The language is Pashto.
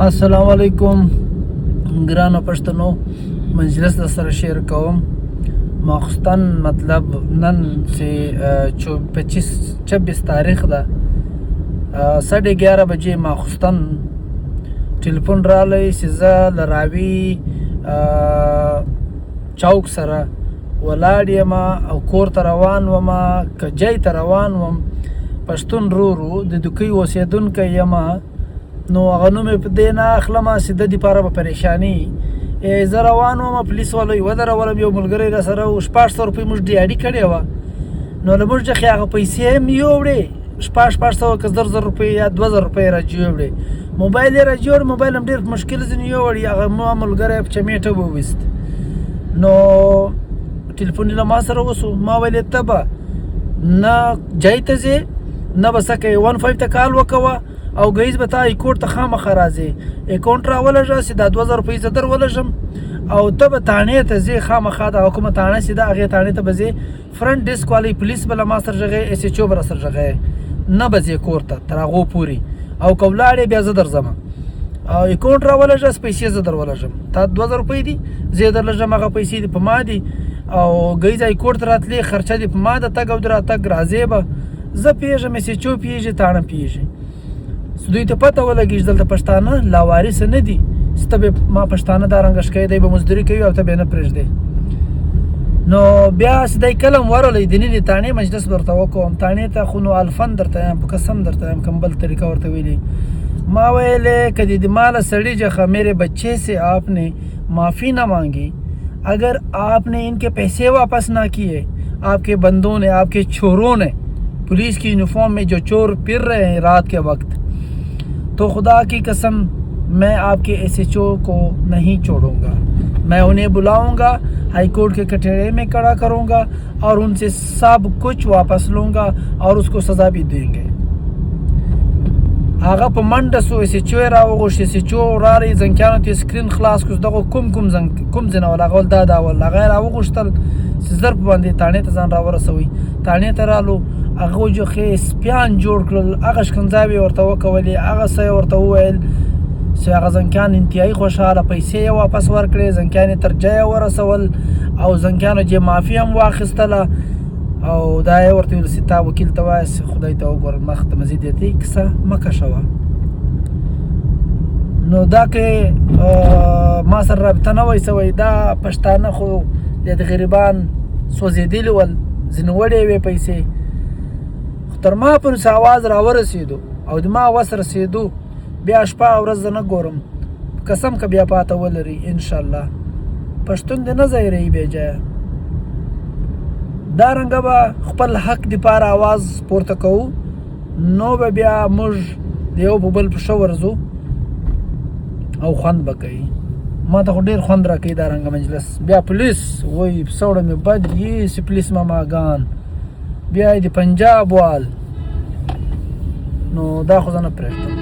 السلام علیکم ګرانو پښتنو مجلس در سره شیر کوم ماخستن مطلب نن چې 26 تاریخ ده 11:30 بجې ماخستن ټلیفون رالی چې زه له راوي چوک سره ولاړ یم او کور ته روان وم کجای ته روان وم پښتون رورو د دوکۍ اوسېدونکی یم نو هغه نوم یې په دې نه اخلم چې د دې لپاره به پریشاني زه روان وم پولیس والو یې ودرولم یو ملګری را سره و 600 روپۍ موږ ډیاډي کړې وه نو له موږ څخه هغه پیسې هم یوړې 600 که 1000 روپۍ یا 2000 روپۍ راجې وړې موبایل یې راجې وړ موبایل هم ډېر په مشکل ځینې یوړ هغه ما ملګری په چمیټه وویست نو ټلیفون یې له ما سره وسو ما ویل ته به نه جای ته ځې نه به څه کوې 15 ته کال وکوه او ګیز به تا ایکوټ ته خامخا راځې اکاونټ راولږه چې دا 2000 روپۍ زه در ولږم او ته به تاڼې ته ځې خامخا د کومه تاڼه چې ده هغې تاڼې ته به ځې فرنټ ډیسک والی پولیس به له ما سره غږی ایس ایچ او به را سره غږی نه به ځې کور ته تر هغو پورې او که ولاړې بیا زه درځم او اکاونټ راولږه پیسې زه در ولږم تا 2000 روپۍ دي زه یې درلږم هغه پیسې دي په ما دي او ګیز ایکوټ ته راتلې خرچه دي په ما د تګ او د راتګ راځې به زه پوهېږم ایس ایچ او پوهېږي تاڼه پوهېږي دوی ته پته ولګي چې دلته پښتانه لاوارثه نه دي چې ته به ما پښتانه دا رنګه ښکوي دی به مزدوري کوي او ته به یې نه پرېږدې نو بیا چې دی کله م ورغلی د نینې تاڼې مجلس به ورته وکوم تاڼې ته خو نو الفن درته یم په قسم درته یم کوم بل طریقه ورته ویلي ما ویلې که د مال سړی جخا میرے بچے سے آپ نے معافی نہ مانگی اگر آپ نے ان کے پیسے واپس نہ کیے آپ کے بندوں نے آپ کے چوروں نے पुलिस की यूनिफॉर्म में जो चोर फिर रहे हैं रात के वक्त तो खुदा की कसम मैं आपके एसएचओ को नहीं छोड़ूंगा मैं उन्हें बुलाऊंगा हाई कोर्ट के कटहरे में खड़ा करूंगा और उनसे सब कुछ वापस लूंगा और उसको सज़ा भी देंगे هغه په منډه سو ایسچو یې راوغوښت ایسچو رالی زنکیانو ته سکرین خلاص کړو دغه کوم ځای نه ول هغه ول دا دا ول هغه یې راوغوښتل چې زر په باندې تاڼې ته ځان راورسوئ تاڼې ته رالو هغه وجوخې سپیان جوړ کړل هغه شکنځاوې ورته وکولې هغه څه یې ورته وویل چې هغه زنکیان انتهایي خوشحاله پیسې یې واپس ورکړې زنکیان یې تر جایه ورسول او زنکیانو چې معافي هم واخیستله او دا یې ورته ویل چې تا وکیل ته وایه چې خدای ته وګوره مخ ته مزید یې کیسه مه کشوه نو دا که ما سره رابطه نه وای سوی دا پښتانه خو د غریبان سوځېدلي ول ځینې وړې وې پیسې خو تر ما پورې څه اواز راورسېدو او د ما وس رسېدو بیا شپه ورځ زه نه ګورم قسم که بیا پاته ولري انشاءالله پښتون دې نه ځایروي بې ځایه دا رنګه به خپل حق دپاره اواز پورته کوو نو به بیا موږ د یو په بل په ښه ورځو او خوند به کوي ما ته خو ډېر خوند را کوي دا رنګه مجلس بیا پولیس وایي سوړه مې بد ایسي پولیس ماماګان بیا یې د پنجاب وال نو دا خو زه نه پرېږدم